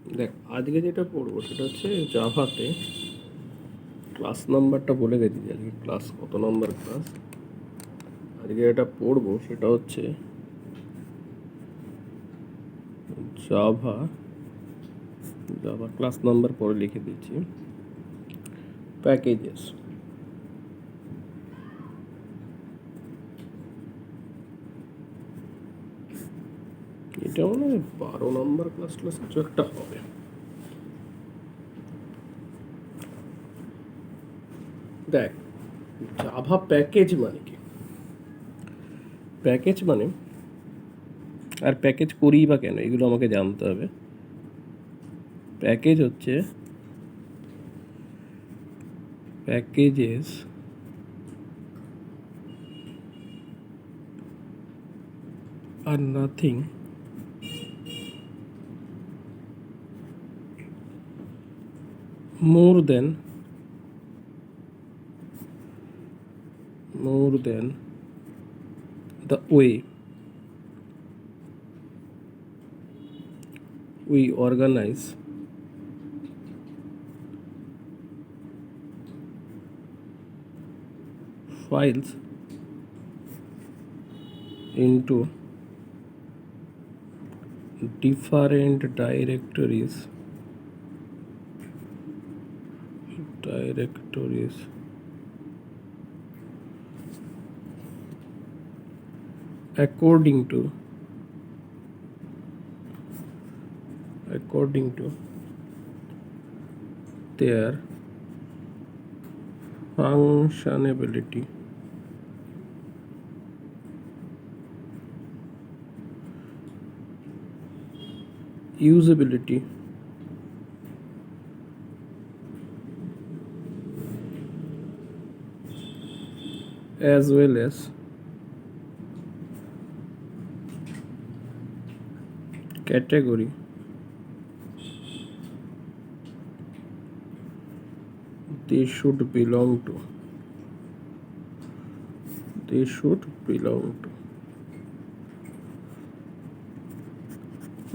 দেখ, আজকে যেটা পড়বো সেটা হচ্ছে জাভাতে ক্লাস নাম্বারটা বলে গেছি যে আজকে ক্লাস কত নম্বর ক্লাস। আজকে যেটা পড়বো সেটা হচ্ছে জাভা জাভা ক্লাস নাম্বার পরে লিখে দিচ্ছি, প্যাকেজেস। এটা মানে 12 নম্বর ক্লাস কিছু একটা হবে। দেখ, জাভা প্যাকেজ মানে কি? প্যাকেজ মানে, আর প্যাকেজ করি বা কেন, এগুলো আমাকে জানতে হবে। প্যাকেজ হচ্ছে packages are nothing more than the way we organize files into different directories according to their functionality, usability, as well as category they should belong to.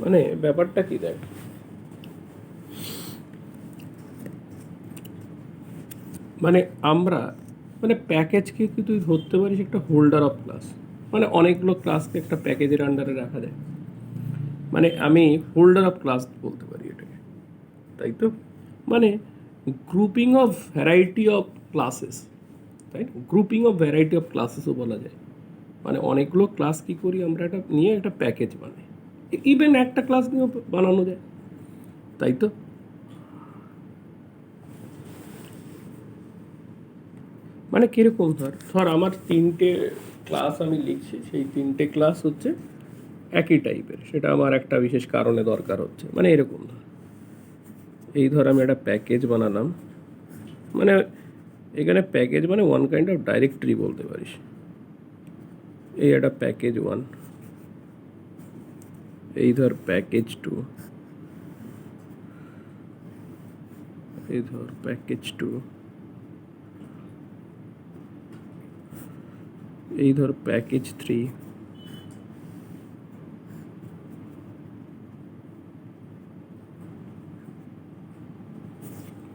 মানে ব্যাপারটা কি দেখ, মানে আমরা মানে প্যাকেজকে কি তুই ধরতে পারিস একটা হোল্ডার অফ ক্লাস। মানে অনেকগুলো ক্লাসকে একটা প্যাকেজের আন্ডারে রাখা যায়, মানে আমি হোল্ডার অফ ক্লাস বলতে পারি এটাকে, তাই তো? মানে grouping of variety of classes, তাই না? গ্রুপিং অফ ভ্যারাইটি অফ ক্লাসেসও বলা যায়। মানে অনেকগুলো ক্লাস কী করি আমরা, একটা নিয়ে একটা প্যাকেজ বানাই। ইভেন একটা ক্লাস নিয়েও বানানো যায়, তাই তো? মানে কীরকম, ধর আমার 3টে ক্লাস আমি লিখছি, সেই 3টে ক্লাস হচ্ছে একই টাইপের, সেটা আমার একটা বিশেষ কারণে দরকার হচ্ছে। মানে এরকম ধর আমি একটা প্যাকেজ বানালাম, মানে এখানে প্যাকেজ মানে ওয়ান কাইন্ড অফ ডাইরেক্টরি বলতে পারিস। এই একটা প্যাকেজ 1, এই ধর প্যাকেজ 2, এই ধর প্যাকেজ 2, এই ধর প্যাকেজ 3,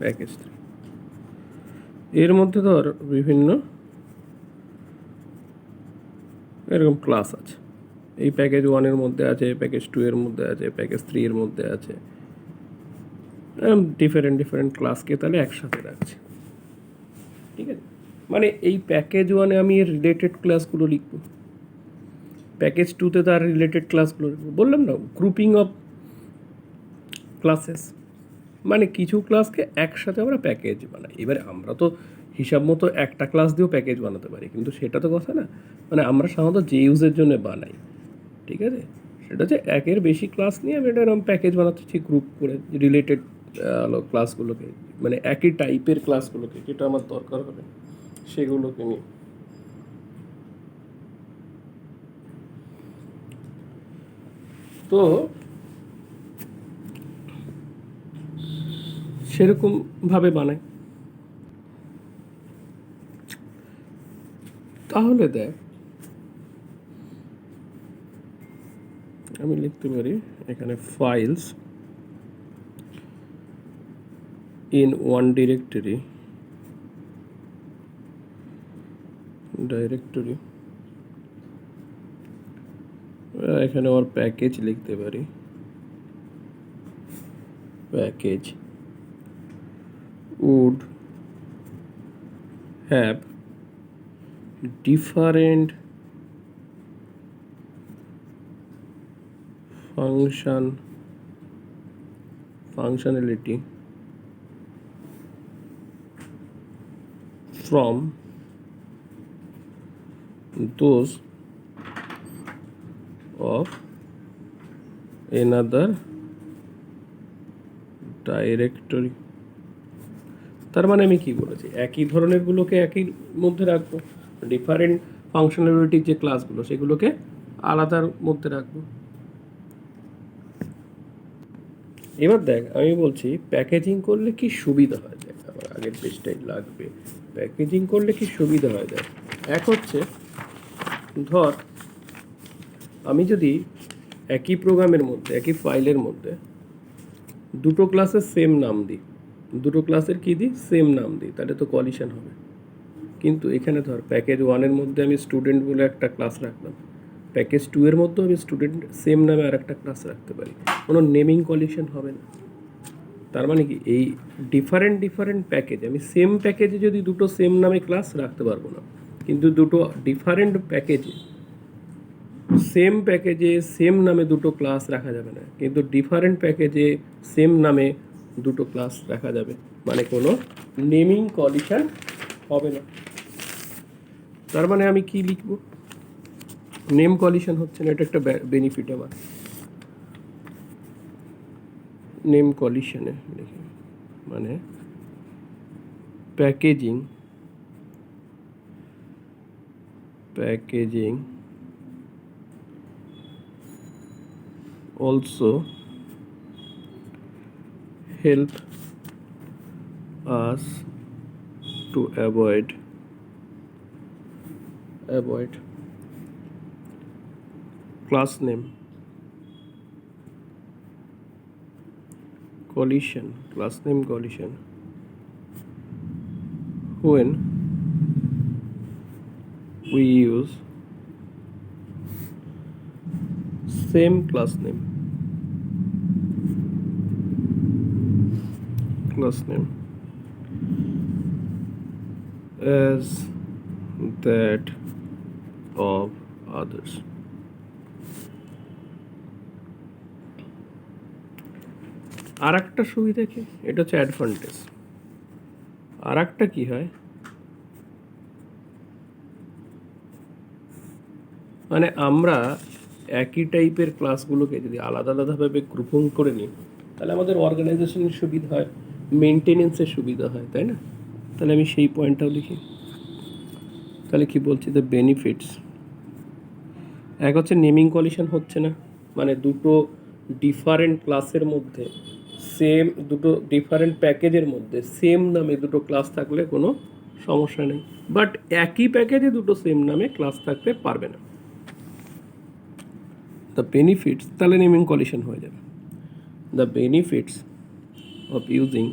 প্যাকেজ 3। এর মধ্যে ধর বিভিন্ন এরকম ক্লাস আছে। এই প্যাকেজ 1-এর মধ্যে আছে, প্যাকেজ 2-এর মধ্যে আছে, প্যাকেজ 3-এর মধ্যে আছে। ডিফারেন্ট ক্লাসকে তাহলে একসাথে রাখছি, ঠিক আছে? মানে এই প্যাকেজ 1-এ আমি এর রিলেটেড ক্লাসগুলো লিখব, প্যাকেজ 2-তে তার রিলেটেড ক্লাসগুলো লিখব। বললাম না, গ্রুপিং অফ ক্লাসেস। মানে কিছু ক্লাসকে একসাথে আমরা প্যাকেজ বানাই। এবারে আমরা তো হিসাব মতো একটা ক্লাস দিয়েও প্যাকেজ বানাতে পারি, কিন্তু সেটা তো কথা না। মানে আমরা সাধারণত যে ইউজের জন্য বানাই, ঠিক আছে, সেটা হচ্ছে একের বেশি ক্লাস নিয়ে আমি একটা এরকম প্যাকেজ বানাচ্ছি গ্রুপ করে, রিলেটেড ক্লাসগুলোকে, মানে একই টাইপের ক্লাসগুলোকে, যেটা আমার দরকার হবে সেগুলোকে নিয়ে। তো সেরকমভাবে বানাই। তাহলে দেখ, আমি লিখতে পারি এখানে ফাইলস in one directory এখানে ওর প্যাকেজ লিখতে পারি, package would have different functionality from those of another directory। তার মানে আমি কি বলেছি, একই ধরনেরগুলোকে একই মধ্যে রাখবো, ডিফারেন্ট ফাংশনালিটির যে ক্লাসগুলো সেগুলোকে আলাদার মধ্যে রাখবো। এবার দেখ আমি বলছি প্যাকেজিং করলে কি সুবিধা হয়, দেখ আমার আগের পেজটাই লাগবে। প্যাকেজিং করলে কি সুবিধা হয়, দেখ এক হচ্ছে ধর আমি যদি একই প্রোগ্রামের মধ্যে একই ফাইলের মধ্যে দুটো ক্লাসের সেম নাম দিই, দুটো ক্লাসের কী দিই সেম নাম দিই, তাহলে তো কলিশন হবে। কিন্তু এখানে ধর প্যাকেজ 1-এর মধ্যে আমি স্টুডেন্ট বলে একটা ক্লাস রাখলাম, প্যাকেজ 2-এর মধ্যেও আমি স্টুডেন্ট সেম নামে আর একটা ক্লাস রাখতে পারি, কোনো নেমিং কলিশন হবে না। তার মানে কি এই ডিফারেন্ট প্যাকেজ, আমি সেম প্যাকেজে যদি দুটো সেম নামে ক্লাস রাখতে পারবো না, কিন্তু দুটো ডিফারেন্ট প্যাকেজে সেম নামে দুটো ক্লাস রাখা যাবে না, কিন্তু ডিফারেন্ট প্যাকেজে সেম নামে দুটো ক্লাস রাখা যাবে, মানে কোনো নেমিং কলিশন হবে না। তার মানে আমি কি লিখব, নেম কলিশন হচ্ছে না, এটা একটা বেনিফিট আমার। নেম কলিশনে লিখি মানে packaging also help us to avoid class name collision when we use same class name as that of others। আর একটা সুবিধা কি, এটা হচ্ছে অ্যাডভান্টেজ। আর একটা কী হয়, মানে আমরা একই টাইপের ক্লাসগুলোকে যদি আলাদা আলাদাভাবে গ্রুপিং করে নিই তাহলে আমাদের অর্গানাইজেশনের সুবিধা হয়, মেনটেনেন্সের সুবিধা হয়, তাই না? তাহলে আমি সেই পয়েন্টটাও লিখি। তাহলে কি বলছি, দ্য বেনিফিটস, এক হচ্ছে নেমিং কলিশন হচ্ছে না, মানে দুটো ডিফারেন্ট ক্লাসের মধ্যে দুটো ডিফারেন্ট প্যাকেজের মধ্যে সেম নামে দুটো ক্লাস থাকলে কোনো সমস্যা নেই, বাট একই প্যাকেজে দুটো সেম নামে ক্লাস থাকতে পারবে না। দ্য বেনিফিটস, তাহলে নেমিং কলিশন হয়ে যাবে। The benefits of using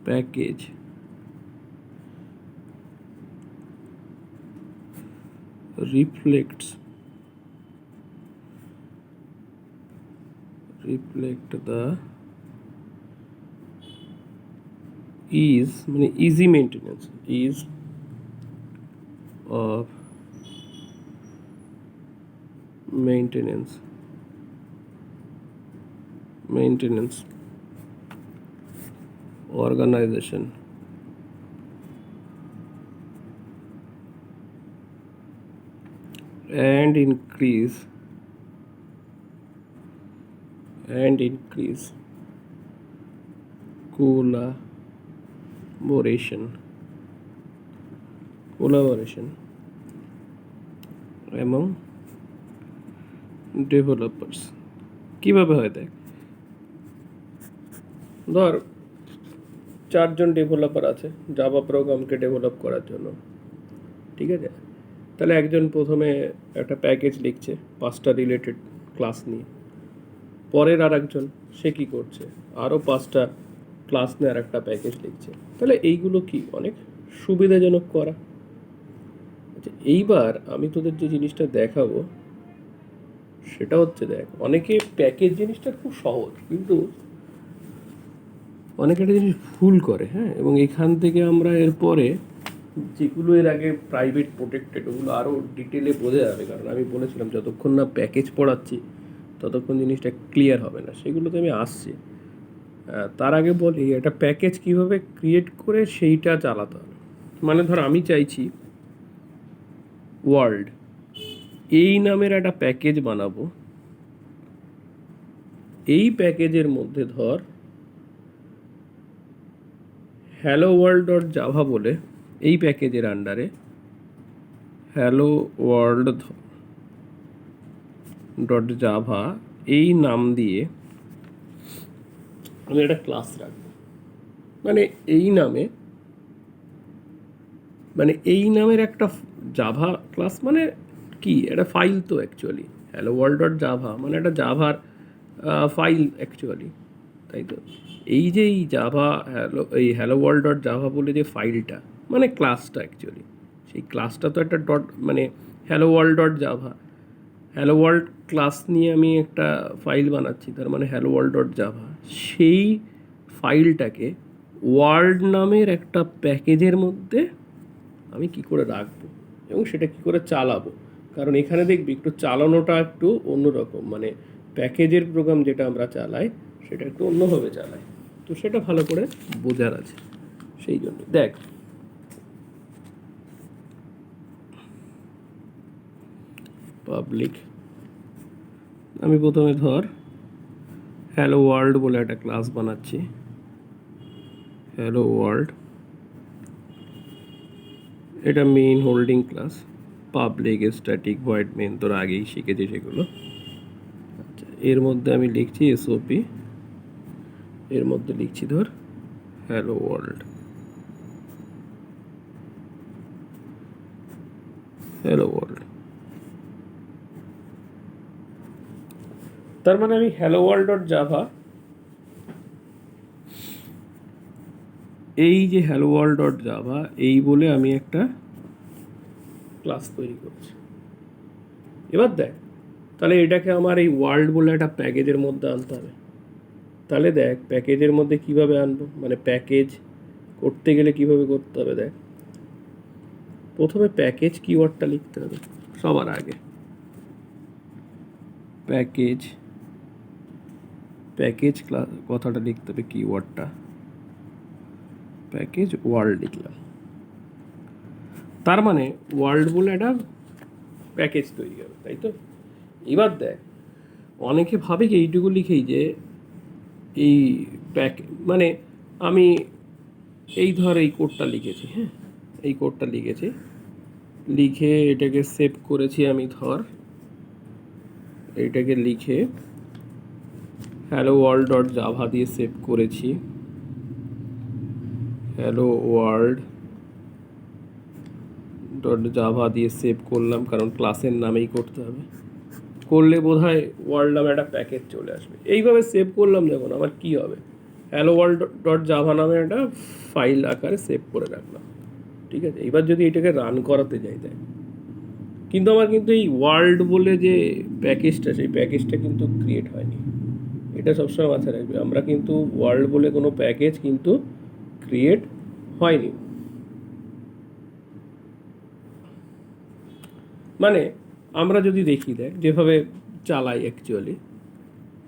package reflect the easy maintenance organization and increase collaboration among developers. কীভাবে হয় দেখ, ধর 4 জন ডেভেলপার আছে জাভা প্রোগ্রামকে ডেভেলপ করার জন্য, ঠিক আছে? তাহলে একজন প্রথমে একটা প্যাকেজ লিখছে 5টা রিলেটেড ক্লাস নিয়ে, পরের আর একজন সে কী করছে, আরও 5টা ক্লাস নেওয়ার একটা প্যাকেজ লিখছে। তাহলে এইগুলো কি অনেক সুবিধাজনক করা। আচ্ছা, এইবার আমি তোদের যে জিনিসটা দেখাবো সেটা হচ্ছে, দেখ অনেকে প্যাকেজ জিনিসটা খুব সহজ, কিন্তু অনেকে একটা জিনিস ভুল করে, হ্যাঁ। এবং এখান থেকে আমরা এরপরে যেগুলো এর আগে প্রাইভেট প্রোটেক্টেড ওগুলো আরও ডিটেলে বোঝা যাবে, কারণ আমি বলেছিলাম যতক্ষণ না প্যাকেজ পড়াচ্ছি ততক্ষণ জিনিসটা ক্লিয়ার হবে না, সেগুলোতে আমি আসছি। তার আগে বলি একটা প্যাকেজ কিভাবে ক্রিয়েট করে সেইটা চালাতে হবে। মানে ধর আমি চাইছি ওয়ার্ল্ড এই নামের একটা প্যাকেজ বানাবো, এই প্যাকেজের মধ্যে ধর হ্যালো ওয়ার্ল্ড ডট জাভা বলে এই প্যাকেজের আন্ডারে হ্যালো ওয়ার্ল্ড ডট জাভা এই নাম দিয়ে আমি একটা ক্লাস রাখবো। মানে এই নামে, মানে এই নামের একটা জাভা ক্লাস, মানে কি একটা ফাইল তো actually hello world dot Java মানে একটা জাভার ফাইল অ্যাকচুয়ালি, তাই তো। এই যে এই জাভা এই হ্যালো ওয়ার্ল্ড ডট জাভা বলে যে ফাইলটা মানে ক্লাসটা অ্যাকচুয়ালি, সেই ক্লাসটা তো একটা ডট মানে hello world dot Java, hello world class নিয়ে আমি একটা ফাইল বানাচ্ছি, তার মানে হ্যালো ওয়ার্ল্ড ডট জাভা। সেই ফাইলটাকে ওয়ার্ল্ড নামের একটা প্যাকেজের মধ্যে আমি কি করে রাখবো এবং সেটা কি করে চালাবো, কারণ এখানে দেখবি একটু চালানোটা একটু অন্যরকম, মানে প্যাকেজের প্রোগ্রাম যেটা আমরা চালাই সেটা একটু অন্যভাবে চালাই, তো সেটা ভালো করে বোঝার আছে। সেই জন্য দেখ পাবলিক, আমি প্রথমে ধর হ্যালো ওয়ার্ল্ড বলে একটা ক্লাস বানাচ্ছি, হ্যালো ওয়ার্ল্ড, এটা main holding class, public static void main তোর আগেই শিখেছি সেগুলো। আচ্ছা, এর মধ্যে আমি লিখছি এসওপি, এর মধ্যে লিখছি ধর হ্যালো ওয়ার্ল্ড, হ্যালো ওয়ার্ল্ড। তার মানে আমি হ্যালো ওয়ার্ল্ড ডট জাভা এই যে হ্যালো ওয়ার্ল্ড ডট জাভা এই বলে আমি একটা ক্লাস তৈরি করছি। এবার দেখ তাহলে এটাকে আমার এই ওয়ার্ল্ড বলে একটা প্যাকেজের মধ্যে আনতে হবে। তাহলে দেখ প্যাকেজের মধ্যে কিভাবে আনবো, মানে প্যাকেজ করতে গেলে কিভাবে করতে হবে। দেখ প্রথমে প্যাকেজ কিওয়ার্ডটা লিখতে হবে সবার আগে, প্যাকেজ প্যাকেজ ক্লাস কথাটা লিখতে হবে, কিওয়ার্ডটা প্যাকেজ ওয়ার্ল্ড লিখলাম, তার মানে ওয়ার্ল্ড বলে একটা প্যাকেজ তৈরি হবে, তাই তো। এবার দেখ অনেকে ভাবে কি এইটুকু লিখেই যে এই মানে আমি এই ধর এই কোডটা লিখেছি, হ্যাঁ এই কোডটা লিখেছি, লিখে এটাকে সেভ করেছি আমি, ধর এইটাকে লিখে হ্যালো ওয়ার্ল্ড ডট জাভা দিয়ে সেভ করেছি, হ্যালো ওয়ার্ল্ড ডট জাভা দিয়ে সেভ করলাম, কারণ ক্লাসের নামেই করতে হবে, করলে বোধহয় ওয়ার্ল্ড নামে একটা প্যাকেজ চলে আসবে। এইভাবে সেভ করলাম যখন আমার কি হবে, হ্যালো ওয়ার্ল্ড ডট জাভা নামে একটা ফাইল আকারে সেভ করে রাখলাম, ঠিক আছে। এবার যদি এটাকে রান করাতে যাই দেখ, কিন্তু আমার কিন্তু এই ওয়ার্ল্ড বলে যে প্যাকেজটা সেই প্যাকেজটা কিন্তু ক্রিয়েট হয়নি, এটা সবসময় মাথায় রাখবে, আমরা কিন্তু ওয়ার্ল্ড বলে কোনো প্যাকেজ কিন্তু ক্রিয়েট হয়নি। মানে আমরা যদি দেখি দেখ যেভাবে চালাই অ্যাকচুয়ালি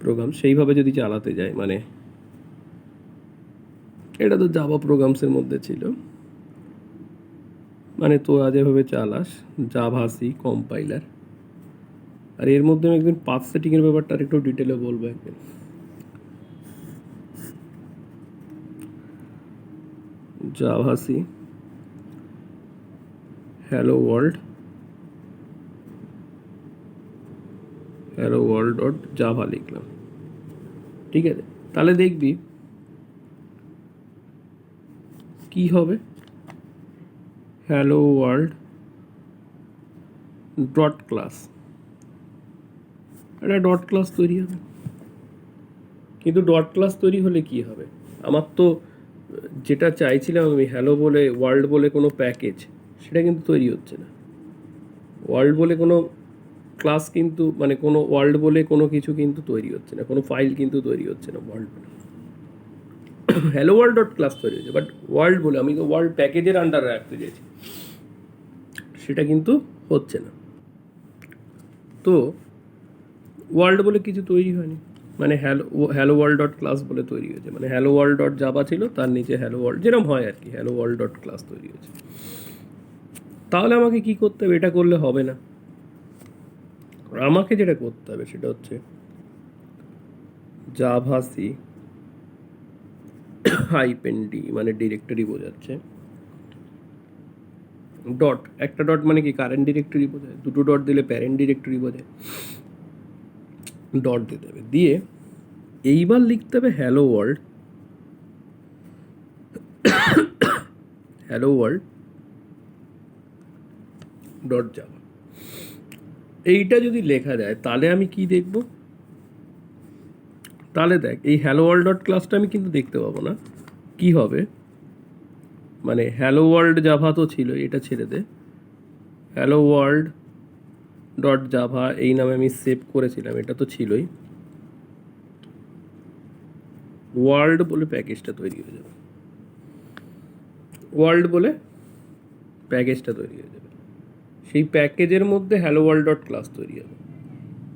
প্রোগ্রাম সেইভাবে যদি চালাতে যাই, মানে এটা তো জাভা প্রোগ্রামসের মধ্যে ছিল, মানে তো যেভাবে চালাস জাভা সি কম্পাইলার, আর এর মধ্যে আমি একদিন পাথ সেটিংয়ের ব্যাপারটা আর একটু ডিটেলে বলবো একদিন। Javac hello world dot java লিখলাম, ঠিক আছে। তাহলে দেখবি কি হবে, হ্যালো ওয়ার্ল্ড ডট ক্লাস, একটা ডট ক্লাস তৈরি হবে, কিন্তু ডট ক্লাস তৈরি হলে কি হবে? আমার তো যেটা চাইছিলাম আমি হ্যালো বলে ওয়ার্ল্ড বলে কোনো প্যাকেজ, সেটা কিন্তু তৈরি হচ্ছে না। ওয়ার্ল্ড বলে কোনো ক্লাস কিন্তু মানে কোনো ওয়ার্ল্ড বলে কোনো কিছু কিন্তু তৈরি হচ্ছে না, কোনো ফাইল কিন্তু তৈরি হচ্ছে না ওয়ার্ল্ড বলে। হ্যালো ওয়ার্ল্ড ডট ক্লাস তৈরি হচ্ছে, বাট ওয়ার্ল্ড বলে আমি তো ওয়ার্ল্ড প্যাকেজের আন্ডারে রাখতে চাইছি, সেটা কিন্তু হচ্ছে না। তো ওয়ার্ল্ড বলে কিছু তৈরি হয়নি, মানে হ্যালো ওয়ার্ল্ড ডট ক্লাস বলে তৈরি হয়েছে, মানে হ্যালো ওয়ার্ল্ড ডট জাভা ছিল, তার নিচে হ্যালো ওয়ার্ল্ড যেরকম হয় আর কি, হ্যালো ওয়ার্ল্ড ডট ক্লাস তৈরি হয়েছে। তাহলে আমাকে কি করতে হবে? এটা করলে হবে না। আমাকে যেটা করতে হবে সেটা হচ্ছে জাভা সি -d, মানে ডিরেক্টরি বোঝাচ্ছে, ডট, একটা ডট মানে কি কারেন্ট ডিরেক্টরি বোঝায়, দুটো ডট দিলে প্যারেন্ট ডিরেক্টরি বোঝায়, ডট দিতে হবে। দিয়ে এইবার লিখতে হবে hello world, hello world dot Java. এইটা যদি লেখা যায় তাহলে আমি কি দেখব? তাহলে দেখ, এই হ্যালো ওয়ার্ল্ড ডট ক্লাসটা আমি কিন্তু দেখতে পাবো না। কি হবে? মানে হ্যালো ওয়ার্ল্ড জাভা তো ছিল, এটা ছেড়ে দে, হ্যালো ওয়ার্ল্ড ডট জাভা এই নামে আমি সেভ করেছিলাম, এটা তো ছিলই। ওয়ার্ল্ড বলে প্যাকেজটা তৈরি হয়ে যাবে, ওয়ার্ল্ড বলে প্যাকেজটা তৈরি হয়ে যাবে। সেই প্যাকেজের মধ্যে হ্যালো ওয়ার্ল্ড ডট ক্লাস তৈরি হবে।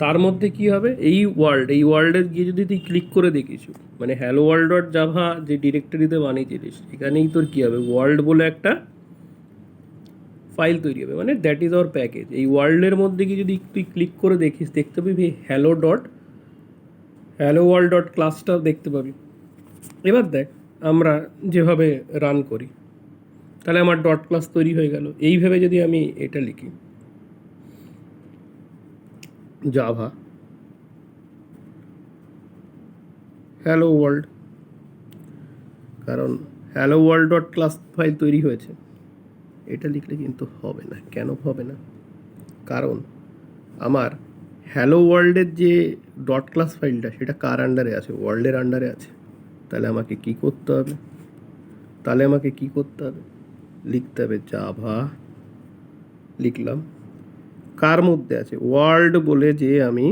তার মধ্যে কি হবে? এই ওয়ার্ল্ডে গিয়ে যদি তুই ক্লিক করে দেখিস, মানে হ্যালো ওয়ার্ল্ড ডট জাভা যে ডিরেক্টরিতে বানিয়েছিলিস, এখানেই তোর কি হবে? ওয়ার্ল্ড বলে একটা ফাইল তৈরি হবে, মানে দ্যাট ইজ আওয়ার প্যাকেজ। এই ওয়ার্ল্ডের মধ্যে গিয়ে যদি তুই ক্লিক করে দেখিস, দেখতে পাবি হ্যালো ওয়ার্ল্ড ডট ক্লাসটা দেখতে পাবি। এবার দেখ, আমরা যেভাবে রান করি, তাহলে আমার ডট ক্লাস তৈরি হয়ে গেল। এইভাবে যদি আমি এটা লিখি, জাভা হ্যালো ওয়ার্ল্ড, কারণ hello world dot class file তৈরি হয়েছে, এটা লিখলে কিন্তু হবে না। কেন হবে না? কারণ আমার হ্যালো ওয়ার্ল্ডের যে ডট ক্লাস ফাইলটা, সেটা কার আন্ডারে আছে? ওয়ার্ল্ডের আন্ডারে আছে। তাহলে আমাকে কি করতে হবে? লিখতে হবে জাভা, লিখলাম, কার মধ্যে আছে? ওয়ার্ল্ড বলে যে আমি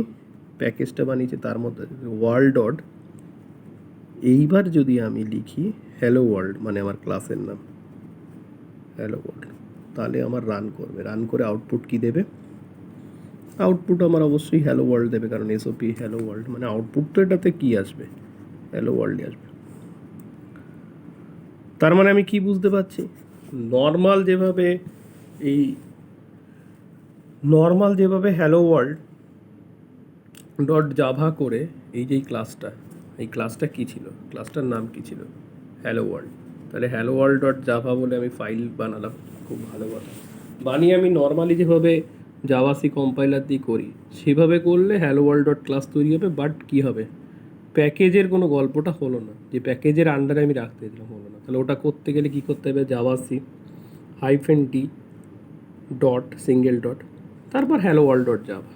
প্যাকেজটা বানিয়েছি তার মধ্যে আছে ওয়ার্ল্ড ডট। এইবার যদি আমি লিখি হ্যালো ওয়ার্ল্ড, মানে আমার ক্লাসের নাম হ্যালো ওয়ার্ল্ড, তাহলে আমার রান করবে। রান করে আউটপুট কি দেবে? আউটপুট আমার অবশ্যই হ্যালো ওয়ার্ল্ড দেবে, কারণ এসওপি হ্যালো ওয়ার্ল্ড, মানে আউটপুট তো এটাতে কি আসবে? হ্যালো ওয়ার্ল্ডই আসবে। তার মানে আমি কি বুঝতে পারছি? নর্মাল যেভাবে হ্যালো ওয়ার্ল্ড ডট জাভা করে এই যে এই ক্লাসটা কী ছিল? ক্লাসটার নাম কী ছিল? Hello world. তাহলে হ্যালো ওয়ার্ল্ড ডট জাভা বলে আমি ফাইল বানালাম, খুব ভালো কথা। বানিয়ে আমি নর্মালি যেভাবে জাভা সি কম্পাইলার দিয়ে করি, সেভাবে করলে হ্যালো ওয়ার্ল্ড ডট ক্লাস তৈরি হবে। বাট কী হবে? প্যাকেজের কোনো গল্পটা হলো না, যে প্যাকেজের আন্ডারে আমি রাখতে দিলাম, হলো না। তাহলে ওটা করতে গেলে কী করতে হবে? Javac -d dot single dot, তারপর হ্যালো ওয়ার্ল্ড ডট জাভা।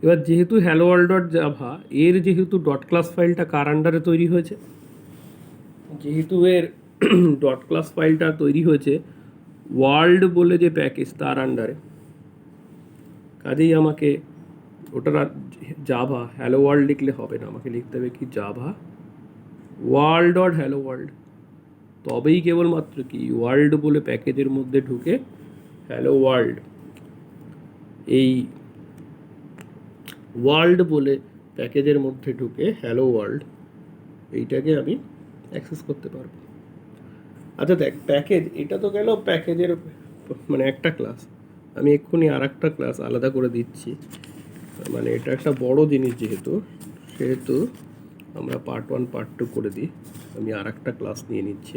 এবার যেহেতু হ্যালো ওয়ার্ল্ড ডট জাভা, এর যেহেতু ডট ক্লাস ফাইলটা কার আন্ডারে তৈরি হয়েছে, যেহেতু এর ডট ক্লাস ফাইলটা তৈরি হয়েছে ওয়ার্ল্ড বলে যে প্যাকেজ তার আন্ডারে, কাজেই আমাকে ওটার জাভা হ্যালো ওয়ার্ল্ড লিখলে হবে না, আমাকে লিখতে হবে কি? Java world dot hello world. তবেই কেবলমাত্র কি ওয়ার্ল্ড বলে প্যাকেজের মধ্যে ঢুকে হ্যালো ওয়ার্ল্ড, এই ওয়ার্ল্ড বলে প্যাকেজের মধ্যে ঢুকে হ্যালো ওয়ার্ল্ড এইটাকে আমি অ্যাক্সেস করতে পারবো। আচ্ছা দেখ, প্যাকেজ এটা তো গেল প্যাকেজের মানে একটা ক্লাস। আমি এক্ষুনি আর একটা ক্লাস আলাদা করে দিচ্ছি, মানে এটা একটা বড় জিনিস সেহেতু আমরা পার্ট 1 পার্ট 2 করে দিই। আমি আর একটা ক্লাস নিয়ে নিচ্ছি।